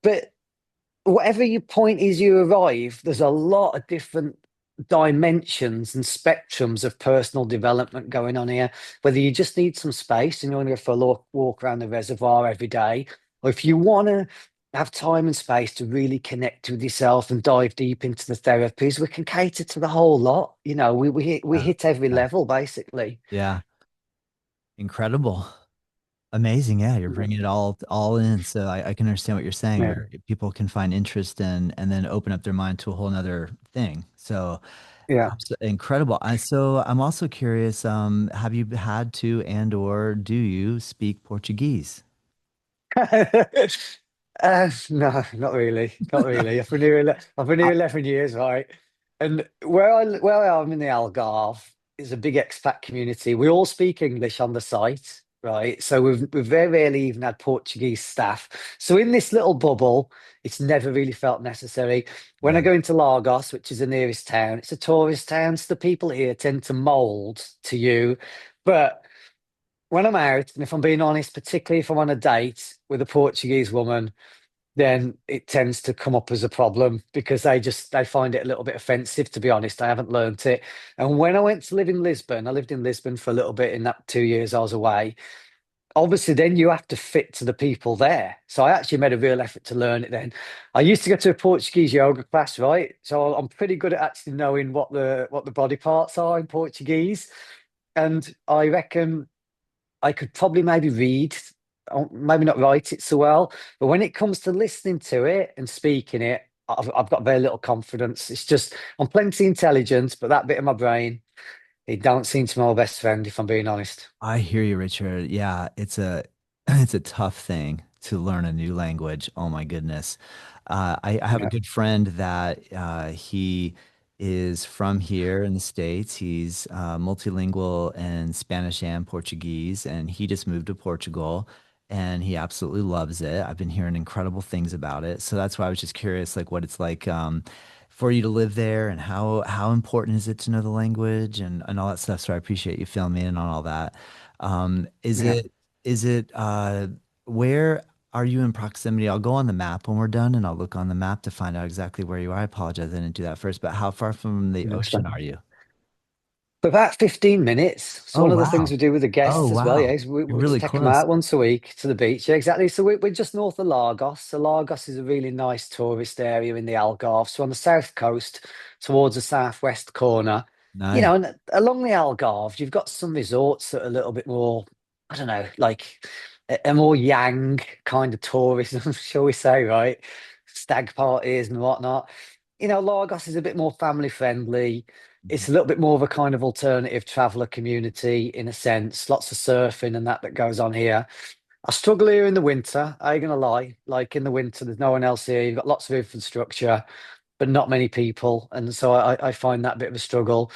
But whatever your point is you arrive, there's a lot of different dimensions and spectrums of personal development going on here. Whether you just need some space and you want to go for a walk around the reservoir every day, or if you want to have time and space to really connect with yourself and dive deep into the therapies, we can cater to the whole lot. We Yeah. hit every Yeah. level basically. Yeah. Incredible. Amazing. Yeah. You're bringing it all in. So I can understand what you're saying, Yeah. where people can find interest in and then open up their mind to a whole nother thing. So Yeah. incredible. So I'm also curious, have you had to and or do you speak Portuguese? No, not really, not really. I've been here 11 years, right? And where I am in the Algarve is a big expat community. We all speak English on the site, right? So we've very rarely even had Portuguese staff. So in this little bubble, it's never really felt necessary. When I Yeah. go into Lagos, which is the nearest town, it's a tourist town, so the people here tend to mold to you, but when I'm out, and if I'm being honest, particularly if I'm on a date with a Portuguese woman, then it tends to come up as a problem because they find it a little bit offensive, to be honest. I haven't learnt it. And when I went to live in Lisbon, I lived in Lisbon for a little bit in that 2 years I was away. Obviously, then you have to fit to the people there. So I actually made a real effort to learn it then. I used to go to a Portuguese yoga class, right? So I'm pretty good at actually knowing what the body parts are in Portuguese. And I reckon I could probably maybe read, maybe not write it so well, but when it comes to listening to it and speaking it, I've got very little confidence. It's just I'm plenty intelligent, but that bit of my brain, it don't seem to be my best friend, if I'm being honest. I hear you, Richard. Yeah, it's a it's a tough thing to learn a new language. Oh my goodness. I have a Yeah, good friend that he is from here in the States. He's multilingual in Spanish and Portuguese, and he just moved to Portugal and he absolutely loves it. I've been hearing incredible things about it. So that's why I was just curious, like what it's like for you to live there and how important is it to know the language and all that stuff. So I appreciate you filling me in on all that. Is yeah. it where are you in proximity? I'll go on the map when we're done and I'll look on the map to find out exactly where you are. I apologize, I didn't do that first, but how far from the That's ocean fine. are you? For about 15 minutes. So Oh one of the things wow. we do with the Oh guests as well, yeah, wow. is we, You're we just really take them close. out once a week to the beach. Yeah, exactly. So we're just north of Lagos. So Lagos is a really nice tourist area in the Algarve. So on the south coast, towards the southwest corner, Nice. and along the Algarve, you've got some resorts that are a little bit more, I don't know, like a more yang kind of tourism, shall we say, right? Stag parties and whatnot. Lagos is a bit more family friendly. Mhm. It's a little bit more of a kind of alternative traveller community in a sense. Lots of surfing and that goes on here. I struggle here in the winter. I ain't gonna lie. Like in the winter, there's no one else here. You've got lots of infrastructure, but not many people, and so I find that a bit of a struggle.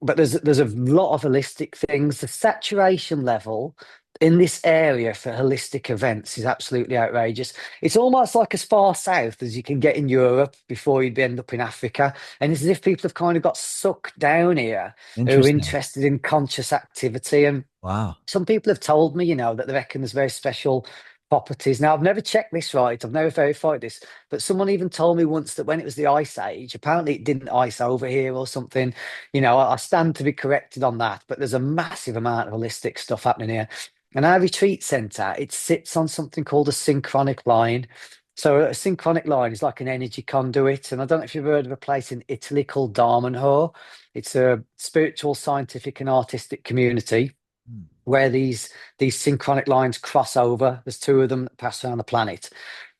But there's a lot of holistic things. The saturation level in this area for holistic events is absolutely outrageous. It's almost like as far south as you can get in Europe before you'd end up in Africa. And it's as if people have kind of got sucked down here who are Interesting. interested in conscious activity. And Wow. some people have told me, that they reckon there's very special properties. Now, I've never checked this right. I've never verified this, but someone even told me once that when it was the ice age, apparently it didn't ice over here or something. I stand to be corrected on that, but there's a massive amount of holistic stuff happening here. And our retreat center, it sits on something called a synchronic line. So a synchronic line is like an energy conduit. And I don't know if you've heard of a place in Italy called Darmanhur. It's a spiritual, scientific, and artistic community Hmm. where these synchronic lines cross over. There's two of them that pass around the planet.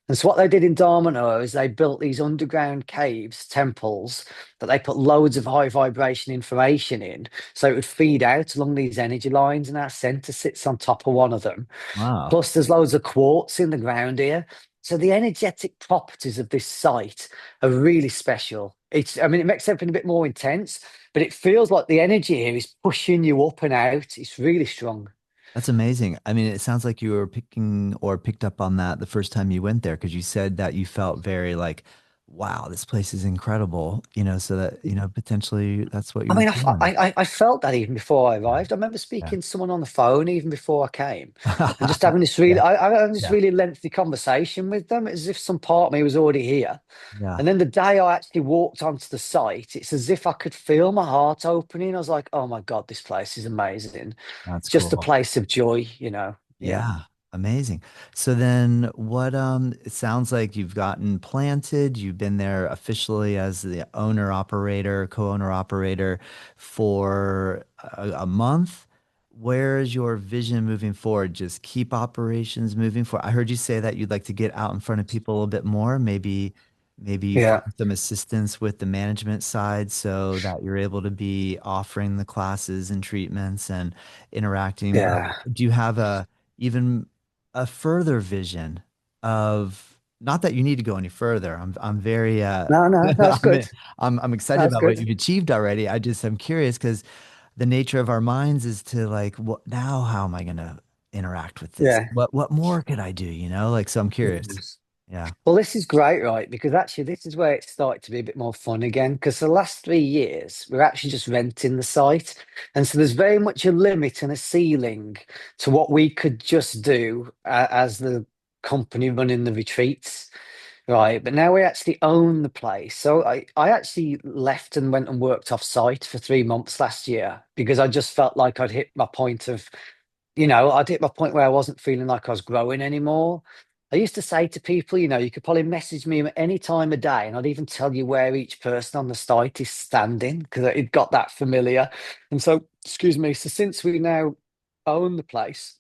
And so what they did in Darmano is they built these underground caves, temples, that they put loads of high vibration information in. So it would feed out along these energy lines, and our center sits on top of one of them. Wow. Plus, there's loads of quartz in the ground here. So the energetic properties of this site are really special. I mean, it makes everything a bit more intense, but it feels like the energy here is pushing you up and out. It's really strong. That's amazing. I mean, it sounds like you were picking or picked up on that the first time you went there because you said that you felt very like, wow, this place is incredible, so that, potentially that's what I you were mean, feeling. I felt that even before I Yeah. arrived. I remember Yeah. speaking to someone on the phone even before I came, and just having this really, Yeah. I having this Yeah. really lengthy conversation with them, as if some part of me was already here. Yeah. And then the day I actually walked onto the site, it's as if I could feel my heart opening. I was like, "Oh my God, this place is amazing! That's Just a cool. place of joy." Yeah, Yeah, amazing. So then what it sounds like you've gotten planted, you've been there officially as the owner operator, co-owner operator for a month. Where is your vision moving forward? Just keep operations moving forward. I heard you say that you'd like to get out in front of people a little bit more. Maybe you find yeah, some assistance with the management side so that you're able to be offering the classes and treatments and interacting. But yeah. do you have even a further vision of not that you need to go any further. I'm very No, no, that's I'm good. I'm excited That's about what good. you've achieved already. I'm curious because the nature of our minds is to like what now how am I gonna interact with this? Yeah. What more could I do? Like so I'm curious. Yes. Yeah. Well, this is great, right? Because actually, this is where it started to be a bit more fun again. Because the last 3 years, we're actually just renting the site. And so there's very much a limit and a ceiling to what we could just do as the company running the retreats. Right, but now we actually own the place. So I actually left and went and worked off site for 3 months last year because I just felt like I'd hit my point of, I'd hit my point where I wasn't feeling like I was growing anymore. I used to say to people, you could probably message me at any time of day and I'd even tell you where each person on the site is standing because it got that familiar. And so, excuse me, so since we now own the place,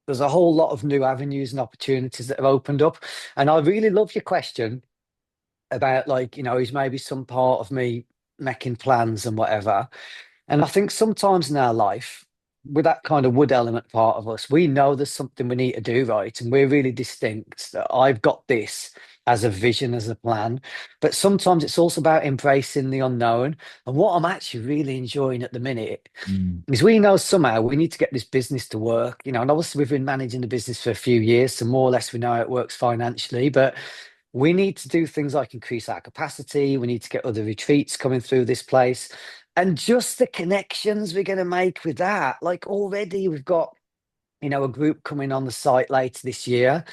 there's a whole lot of new avenues and opportunities that have opened up. And I really love your question about like, is maybe some part of me making plans and whatever. And I think sometimes in our life, with that kind of wood element part of us, we know there's something we need to do, right? And we're really distinct that I've got this as a vision, as a plan. But sometimes it's also about embracing the unknown. And what I'm actually really enjoying at the minute Mm. is we know somehow we need to get this business to work, and obviously we've been managing the business for a few years, so more or less we know how it works financially, but we need to do things like increase our capacity. We need to get other retreats coming through this place. And just the connections we're going to make with that. Like already we've got, a group coming on the site later this year.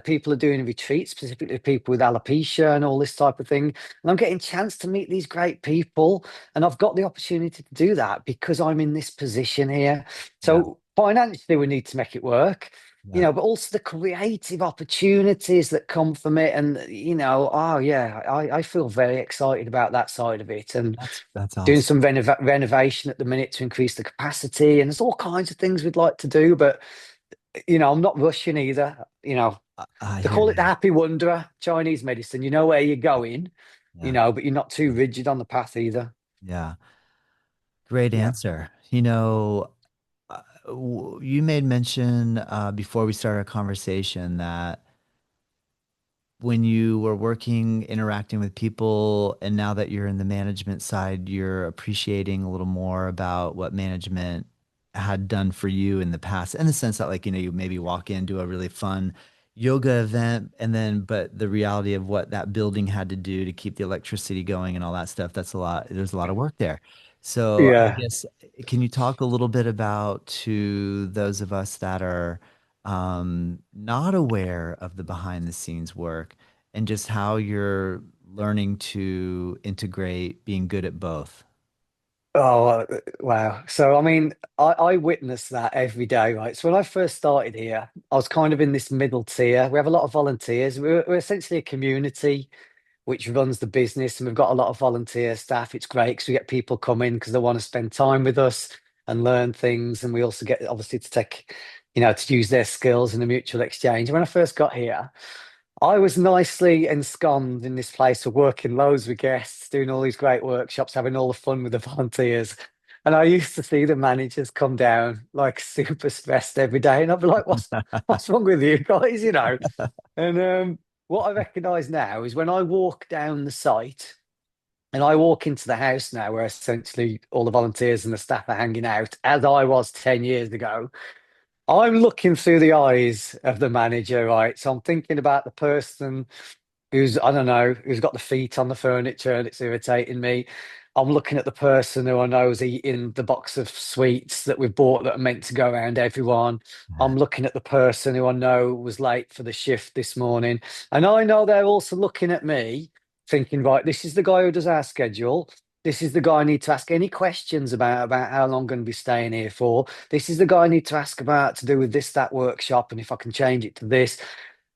People are doing retreats, specifically people with alopecia and all this type of thing. And I'm getting a chance to meet these great people. And I've got the opportunity to do that because I'm in this position here. Yeah, So financially, we need to make it work. yeah. But also the creative opportunities that come from it. And, oh, yeah, I feel very excited about that side of it. And That's doing awesome. some renovation at the minute to increase the capacity. And there's all kinds of things we'd like to do, but I'm not rushing either. I They hear call it the you. happy wanderer, Chinese medicine. You know where you're going, Yeah, but you're not too rigid on the path either. yeah. Great Yeah. answer. You know, you made mention before we started our conversation that when you were working, interacting with people, and now that you're in the management side, you're appreciating a little more about what management had done for you in the past, in the sense that, like, you maybe walk into a really fun yoga event, and then, but the reality of what that building had to do to keep the electricity going and all that stuff, that's a lot, there's a lot of work there. So I Yeah. guess, can you talk a little bit about to those of us that are not aware of the behind the scenes work and just how you're learning to integrate being good at both. Oh, wow. So, I mean, I witness that every day, right? So, when I first started here, I was kind of in this middle tier. We have a lot of volunteers. We're essentially a community which runs the business, and we've got a lot of volunteer staff. It's great because we get people come in because they want to spend time with us and learn things. And we also get, obviously, to take, to use their skills in a mutual exchange. When I first got here, I was nicely ensconced in this place of working loads with guests, doing all these great workshops, having all the fun with the volunteers. And I used to see the managers come down like super stressed every day. And I'd be like, what's wrong with you guys? And what I recognize now is when I walk down the site and I walk into the house now where essentially all the volunteers and the staff are hanging out, as I was 10 years ago, I'm looking through the eyes of the manager, right? So I'm thinking about the person who's, I don't know, who's got the feet on the furniture and it's irritating me. I'm looking at the person who I know is eating the box of sweets that we've bought that are meant to go around everyone. I'm looking at the person who I know was late for the shift this morning. And I know they're also looking at me, thinking, right, this is the guy who does our schedule. This is the guy I need to ask any questions about how long I'm going to be staying here for. This is the guy I need to ask about to do with this, that workshop, and if I can change it to this.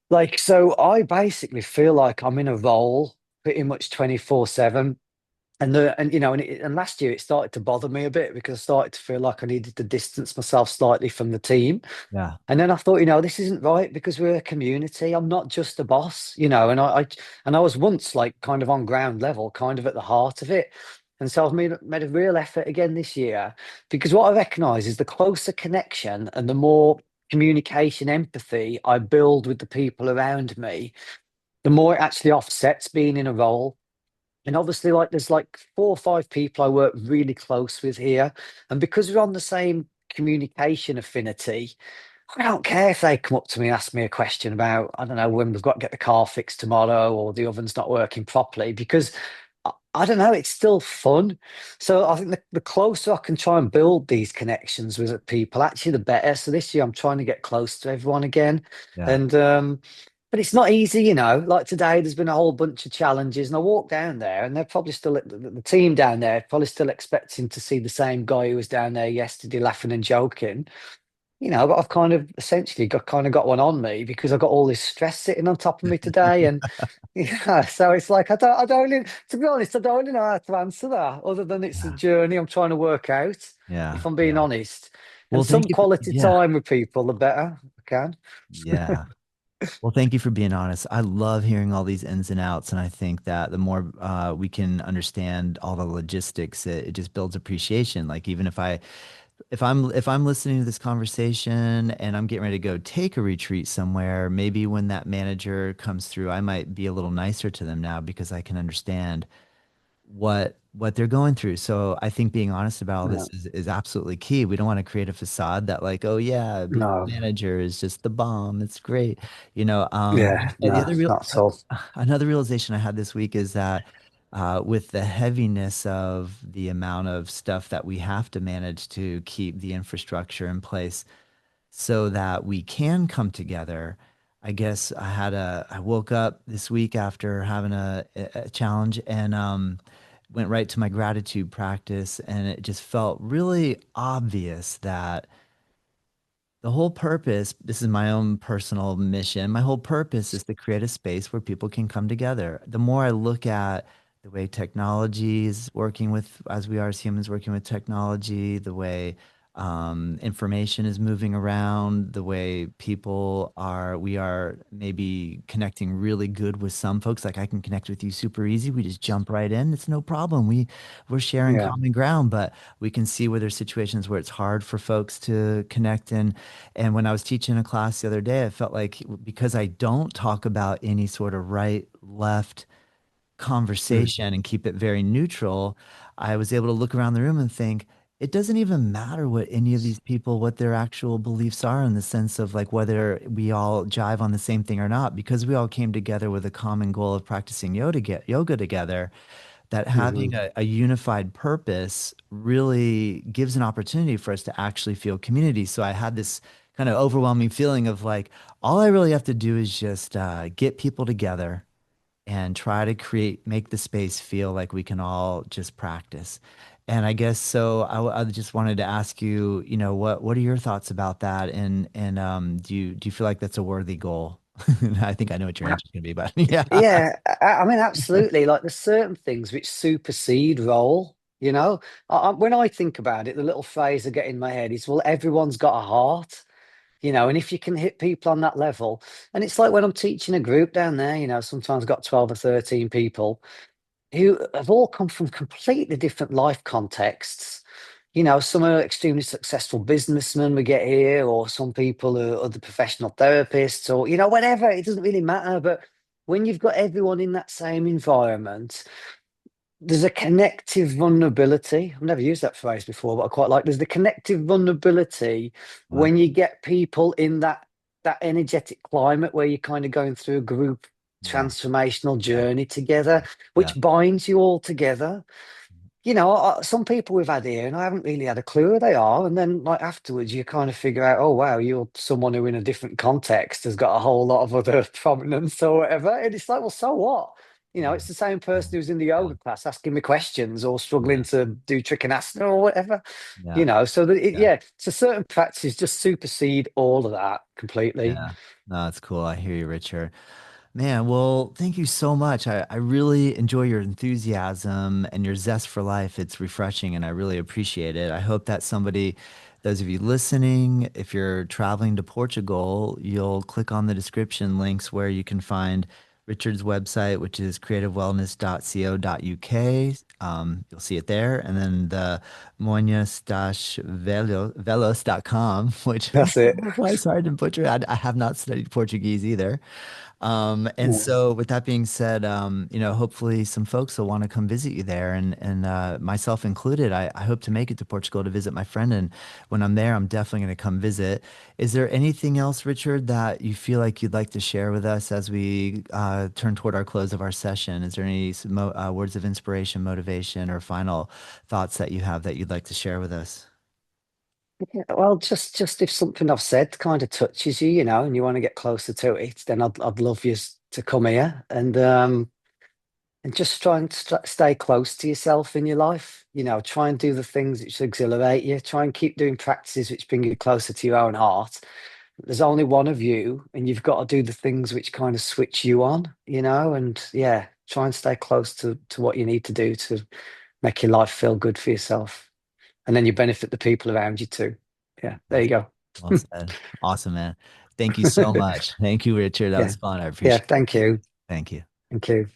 Like, so I basically feel like I'm in a role pretty much 24/7. And last year it started to bother me a bit because I started to feel like I needed to distance myself slightly from the team. Yeah. And then I thought, this isn't right because we're a community. I'm not just a boss, and I was once like kind of on ground level, kind of at the heart of it. And so I've made a real effort again this year because what I recognize is the closer connection and the more communication, empathy I build with the people around me, the more it actually offsets being in a role. And obviously, like there's like 4 or 5 people I work really close with here. And because we're on the same communication affinity, I don't care if they come up to me and ask me a question about, I don't know, when we've got to get the car fixed tomorrow or the oven's not working properly, because I don't know, it's still fun. So I think the closer I can try and build these connections with people, actually the better. So this year I'm trying to get close to everyone again. Yeah. And But it's not easy, you know. Like today, there's been a whole bunch of challenges, and I walk down there, and they're probably still the team down there, probably still expecting to see the same guy who was down there yesterday, laughing and joking. You know, but I've kind of essentially got one on me because I've got all this stress sitting on top of me today, and yeah, so it's like I don't really, to be honest, I don't really know how to answer that other than it's a Yeah. journey I'm trying to work out, Yeah. if I'm being Yeah. honest. Well, And thank some you for, quality yeah. time with people, the better I can. Yeah. Well, thank you for being honest. I love hearing all these ins and outs, and I think that the more we can understand all the logistics, it just builds appreciation. Like even if I'm listening to this conversation and I'm getting ready to go take a retreat somewhere, maybe when that manager comes through, I might be a little nicer to them now because I can understand what they're going through. So I think being honest about all Yeah. this is absolutely key. We don't want to create a facade that like, oh yeah, being a No, manager is just the bomb. It's great. yeah, The no, other real not at all. another realization I had this week is that with the heaviness of the amount of stuff that we have to manage to keep the infrastructure in place, so that we can come together. I guess I woke up this week after having a challenge and went right to my gratitude practice. And it just felt really obvious that the whole purpose, this is my own personal mission. My whole purpose is to create a space where people can come together. The more I look at the way technology is working with, as we are as humans working with technology, the way information is moving around, the way we are maybe connecting really good with some folks. Like I can connect with you super easy. We just jump right in. It's no problem. We're sharing Yeah. common ground, but we can see where there's situations where it's hard for folks to connect in. And when I was teaching a class the other day, I felt like because I don't talk about any sort of right, left Mm. conversation and keep it very neutral, I was able to look around the room and think, it doesn't even matter what any of these people, what their actual beliefs are in the sense of like whether we all jive on the same thing or not, because we all came together with a common goal of practicing yoga together, that having Hmm. a unified purpose really gives an opportunity for us to actually feel community. So I had this kind of overwhelming feeling of like, all I really have to do is just get people together and try to make the space feel like we can all just practice. And I guess so. I just wanted to ask you, what are your thoughts about that? And do you feel like that's a worthy goal? I think I know what your answer is going to be, but yeah. Yeah, I mean, absolutely. Like, there's certain things which supersede role. You know, when I think about it, the little phrase I get in my head is, "Well, everyone's got a heart." You know, and if you can hit people on that level, and it's like when I'm teaching a group down there, you know, sometimes I've got 12 or 13 people who have all come from completely different life contexts. You know, some are extremely successful businessmen we get here, or some people are other professional therapists, or, you know, whatever. It doesn't really matter. But when you've got everyone in that same environment, there's a connective vulnerability. I've never used that phrase before, but I quite like. There's the connective vulnerability Wow. when you get people in that energetic climate where you're kind of going through a group Yeah. transformational Yeah. journey together, Yeah. which binds you all together. You know, some people we've had here, and I haven't really had a clue who they are. And then, like afterwards, you kind of figure out, oh wow, you're someone who, in a different context, has got a whole lot of other prominence or whatever. And it's like, well, so what? You know, Yeah. it's the same Yeah. person who's in the Yeah. yoga class asking me questions or struggling Yeah. to do trikonasana or whatever. You Yeah. know, so that Yeah. yeah, so certain practices just supersede all of that completely. Yeah. No, that's cool. I hear you, Richard. Man, well, thank you so much. I really enjoy your enthusiasm and your zest for life. It's refreshing and I really appreciate it. I hope that those of you listening, if you're traveling to Portugal, you'll click on the description links where you can find Richard's website, which is creativewellness.co.uk. You'll see it there. And then the moinhos-velos.com, which That's it. why sorry to butcher. I have not studied Portuguese either. And Yeah. so with that being said, hopefully some folks will want to come visit you there and myself included. I hope to make it to Portugal to visit my friend. And when I'm there, I'm definitely going to come visit. Is there anything else, Richard, that you feel like you'd like to share with us as we turn toward our close of our session? Is there any words of inspiration, motivation, or final thoughts that you have that you'd like to share with us? Yeah, well, just if something I've said kind of touches you, and you want to get closer to it, then I'd love you to come here and just try and stay close to yourself in your life. Try and do the things which exhilarate you. Try and keep doing practices which bring you closer to your own heart. There's only one of you, and you've got to do the things which kind of switch you on, and yeah, try and stay close to what you need to do to make your life feel good for yourself. And then you benefit the people around you too. Yeah, there you go. Well said. Awesome, man. Thank you so much. Thank you, Richard. That Yeah. was fun. I Yeah. appreciate it. Thank you. Thank you. Thank you.